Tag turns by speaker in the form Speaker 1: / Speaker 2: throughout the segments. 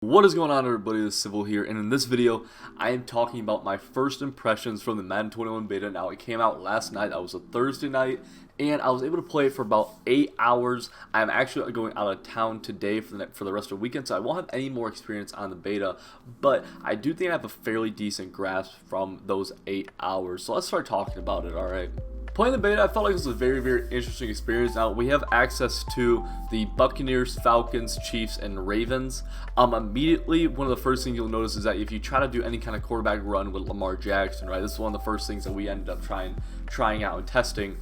Speaker 1: What is going on, everybody? This is Civil here, and in this video I am talking about my first impressions from the Madden 21 beta. Now, it came out last night. That was a Thursday night, and I was able to play it for about 8 hours. I'm actually going out of town today for the rest of the weekend, so I won't have any more experience on the beta, but I do think I have a fairly decent grasp from those 8 hours. So let's start talking about it. Alright, playing the beta, I felt like it was a very, very interesting experience. Now, we have access to the Buccaneers, Falcons, Chiefs, and Ravens. Immediately, one of the first things you'll notice is that if you try to do any kind of quarterback run with Lamar Jackson, right, this is one of the first things that we ended up trying out and testing.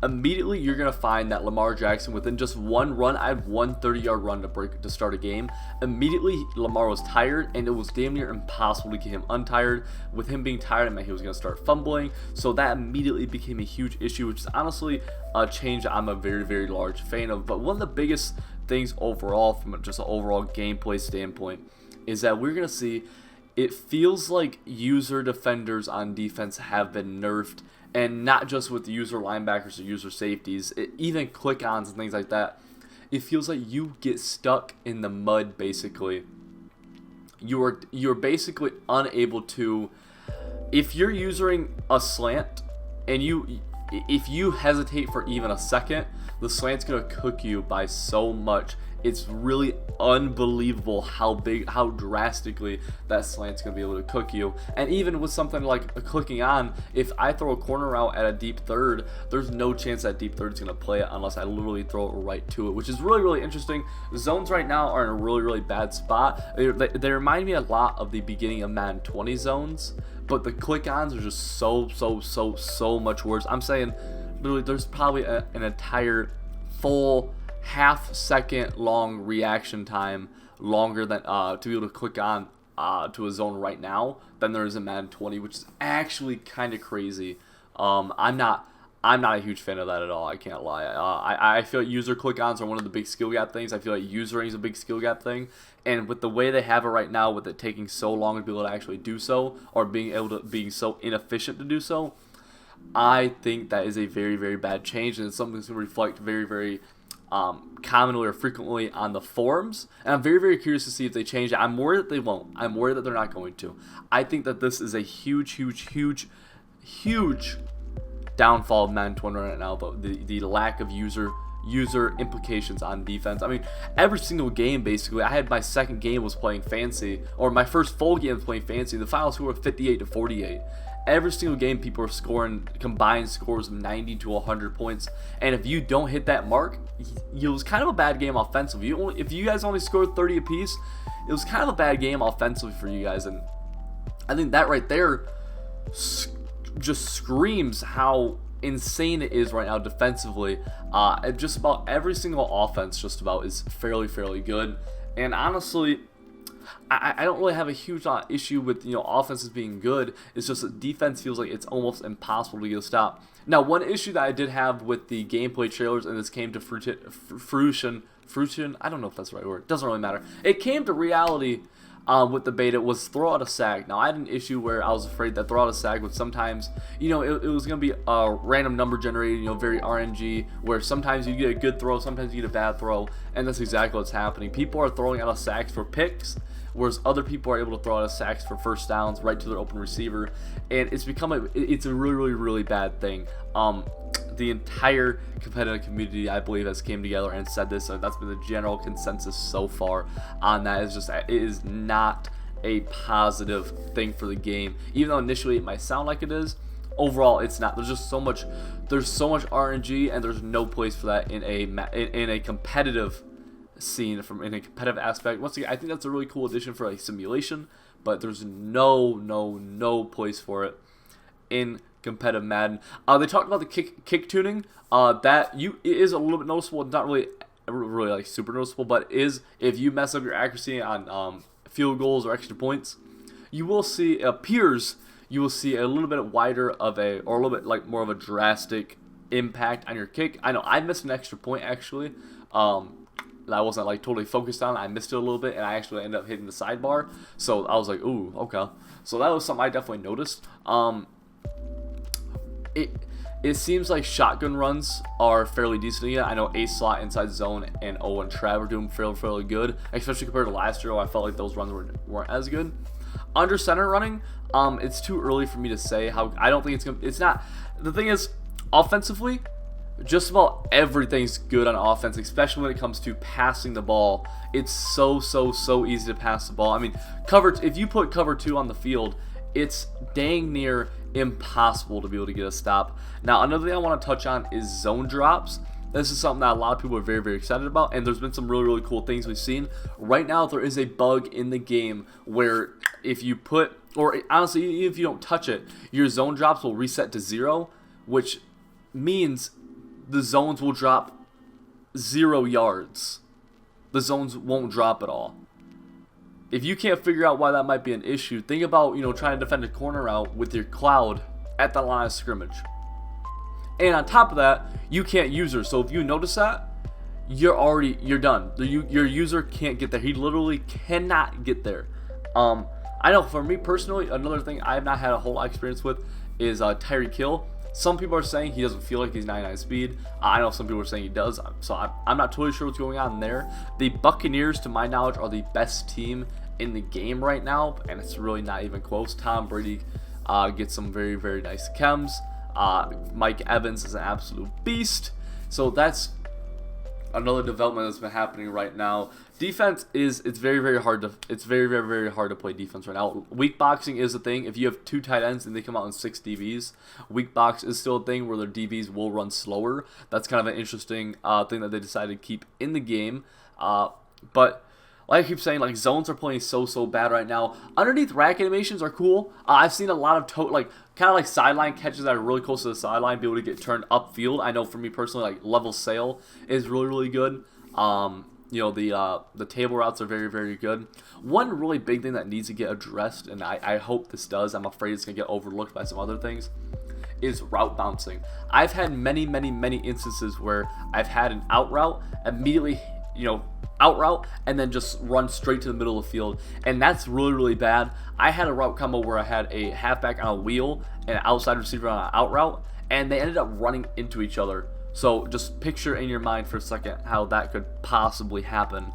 Speaker 1: Immediately, you're going to find that Lamar Jackson, within just one run, I had one 30-yard run to start a game. Immediately, Lamar was tired, and it was damn near impossible to get him untired. With him being tired, it meant he was going to start fumbling, so that immediately became a huge issue, which is honestly a change that I'm a very, very large fan of. But one of the biggest things overall, from just an overall gameplay standpoint, is that we're going to see it feels like user defenders on defense have been nerfed. And not just with user linebackers or user safeties, even click-ons and things like that. It feels like you get stuck in the mud, basically. You're basically unable to, if you're using a slant and if you hesitate for even a second, the slant's gonna cook you by so much. It's really unbelievable how drastically that slant's gonna be able to cook you. And even with something like clicking on, if I throw a corner route at a deep third, there's no chance that deep third's gonna play it unless I literally throw it right to it, which is really, really interesting. Zones right now are in a really, really bad spot. They remind me a lot of the beginning of Madden 20 zones, but the click-ons are just so much worse. I'm saying literally there's probably an entire full half-second long reaction time longer than to be able to click on to a zone right now than there is in Madden 20, which is actually kind of crazy. I'm not a huge fan of that at all. I can't lie. I feel like user click-ons are one of the big skill gap things. I feel like usering is a big skill gap thing, and with the way they have it right now, with it taking so long to be able to actually do so, or being so inefficient to do so, I think that is a very, very bad change, and it's something that's going to reflect very, very commonly or frequently on the forums, and I'm very, very curious to see if they change it. I'm worried that they won't. I'm worried that they're not going to. I think that this is a huge downfall of Madden 20 right now, but the lack of user implications on defense. I mean, every single game, basically, I had my second game was playing fancy, or my first full game was playing fancy. The final score was 58-48. Every single game, people are scoring combined scores of 90 to 100 points, and if you don't hit that mark, it was kind of a bad game offensively. If you guys only scored 30 apiece, it was kind of a bad game offensively for you guys, and I think that right there just screams how insane it is right now defensively. Just about every single offense just about is fairly good, and honestly, I don't really have a huge issue with offenses being good. It's just that defense feels like it's almost impossible to get a stop. Now, one issue that I did have with the gameplay trailers, and this came to fruition, I don't know if that's the right word, it doesn't really matter. It came to reality with the beta, was throw out a sag. Now, I had an issue where I was afraid that throw out a sag would sometimes, it was going to be a random number generated, very RNG, where sometimes you get a good throw, sometimes you get a bad throw, and that's exactly what's happening. People are throwing out a sags for picks, whereas other people are able to throw out a sacks for first downs right to their open receiver, and it's become it's a really bad thing. The entire competitive community, I believe, has came together and said this, and that's been the general consensus so far on that. Is just it is not a positive thing for the game, even though initially it might sound like it is. Overall, it's not. There's just so much RNG, and there's no place for that in a competitive scene, in a competitive aspect. Once again, I think that's a really cool addition for a simulation, but there's no place for it in competitive Madden. They talked about the kick tuning. It is a little bit noticeable. It's not really like super noticeable, but is if you mess up your accuracy on field goals or extra points, you will see, it appears you will see a little bit wider of or a little bit like more of a drastic impact on your kick. I know I missed an extra point actually. That I wasn't like totally focused on. I missed it a little bit, and I actually ended up hitting the sidebar. So I was like, ooh, okay. So that was something I definitely noticed. It seems like shotgun runs are fairly decent again. I know ace slot, inside zone, and O and Trav are doing fairly good, especially compared to last year. I felt like those runs weren't as good. Under center running, it's too early for me to say how. I don't think it's gonna. It's not. The thing is, offensively, just about everything's good on offense, especially when it comes to passing the ball. It's so easy to pass the ball. I mean, if you put cover 2 on the field, it's dang near impossible to be able to get a stop. Now, another thing I want to touch on is zone drops. This is something that a lot of people are very excited about, and there's been some really cool things we've seen. Right now, there is a bug in the game where if you put, or honestly, even if you don't touch it, your zone drops will reset to 0, which means the zones will drop 0 yards. The zones won't drop at all. If you can't figure out why that might be an issue, think about, trying to defend a corner out with your cloud at the line of scrimmage. And on top of that, you can't use her. So if you notice that, you're done. Your user can't get there. He literally cannot get there. I know for me personally, another thing I have not had a whole lot of experience with is Tyreek Hill. Some people are saying he doesn't feel like he's 99 speed. I know some people are saying he does. So I'm not totally sure what's going on there. The Buccaneers, to my knowledge, are the best team in the game right now, and it's really not even close. Tom Brady gets some very nice chems. Mike Evans is an absolute beast. So that's another development that's been happening right now. Defense it's very hard to play defense right now. Weak boxing is a thing. If you have 2 tight ends and they come out in 6 DBs, weak box is still a thing where their DBs will run slower. That's kind of an interesting thing that they decided to keep in the game. But like I keep saying, like, zones are playing so bad right now. Underneath rack animations are cool. I've seen a lot of kind of like sideline catches that are really close to the sideline be able to get turned upfield. I know for me personally, like, level sail is really good. The table routes are very good. One really big thing that needs to get addressed, and I hope this does, I'm afraid it's going to get overlooked by some other things, is route bouncing. I've had many instances where I've had an out route immediately, out route, and then just run straight to the middle of the field, and that's really bad. I had a route combo where I had a halfback on a wheel and an outside receiver on an out route, and they ended up running into each other. So just picture in your mind for a second how that could possibly happen,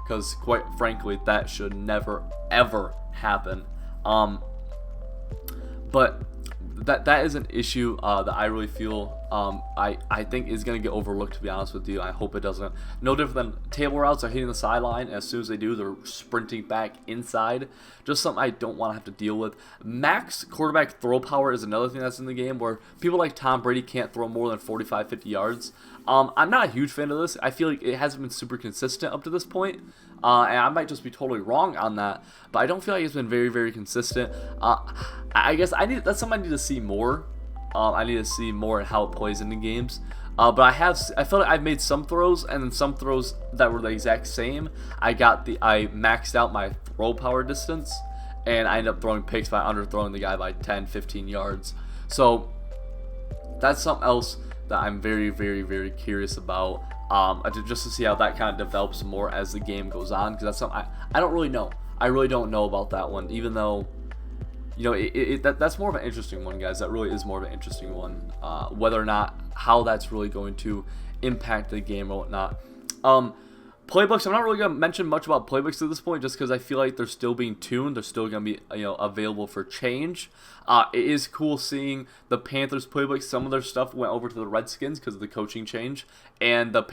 Speaker 1: because quite frankly, that should never ever happen. But that is an issue that I really feel I think is going to get overlooked, to be honest with you. I hope it doesn't. No different than table routes are hitting the sideline, and as soon as they do, they're sprinting back inside. Just something I don't want to have to deal with. Max quarterback throw power is another thing that's in the game where people like Tom Brady can't throw more than 45-50 yards. I'm not a huge fan of this. I feel like it hasn't been super consistent up to this point. And I might just be totally wrong on that, but I don't feel like it's been very consistent. I guess that's something I need to see more. I need to see more in how it plays in the games. But I feel like I've made some throws, and then some throws that were the exact same. I maxed out my throw power distance, and I ended up throwing picks by underthrowing the guy by 10-15 yards. So that's something else that I'm very curious about. Just to see how that kind of develops more as the game goes on, because that's something I don't really know. I really don't know about that one, even though, that's more of an interesting one, guys. That really is more of an interesting one. Whether or not how that's really going to impact the game or whatnot. Playbooks, I'm not really going to mention much about playbooks at this point, just because I feel like they're still being tuned. They're still going to be available for change. It is cool seeing the Panthers playbook. Some of their stuff went over to the Redskins because of the coaching change, and the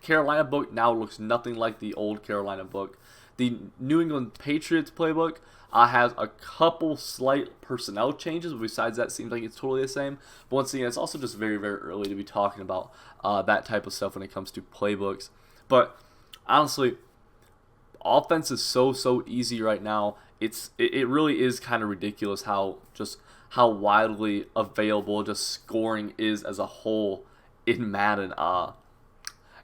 Speaker 1: Carolina book now looks nothing like the old Carolina book. The New England Patriots playbook has a couple slight personnel changes, but besides that, it seems like it's totally the same. But once again, it's also just very early to be talking about that type of stuff when it comes to playbooks. But honestly, offense is so easy right now. It really is kind of ridiculous how widely available just scoring is as a whole in Madden.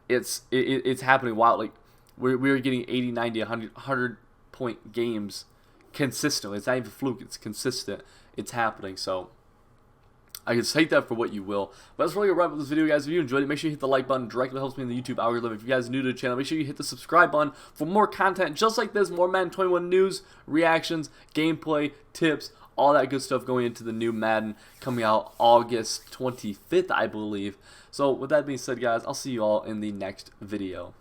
Speaker 1: It's happening wild. Like we're getting 80, 90, 100 point games consistently. It's not even fluke. It's consistent. It's happening. So I can take that for what you will. But that's really a wrap up this video, guys. If you enjoyed it, make sure you hit the like button. Directly helps me in the YouTube algorithm. If you guys are new to the channel, make sure you hit the subscribe button for more content just like this. More Madden 21 news, reactions, gameplay, tips, all that good stuff going into the new Madden coming out August 25th, I believe. So with that being said, guys, I'll see you all in the next video.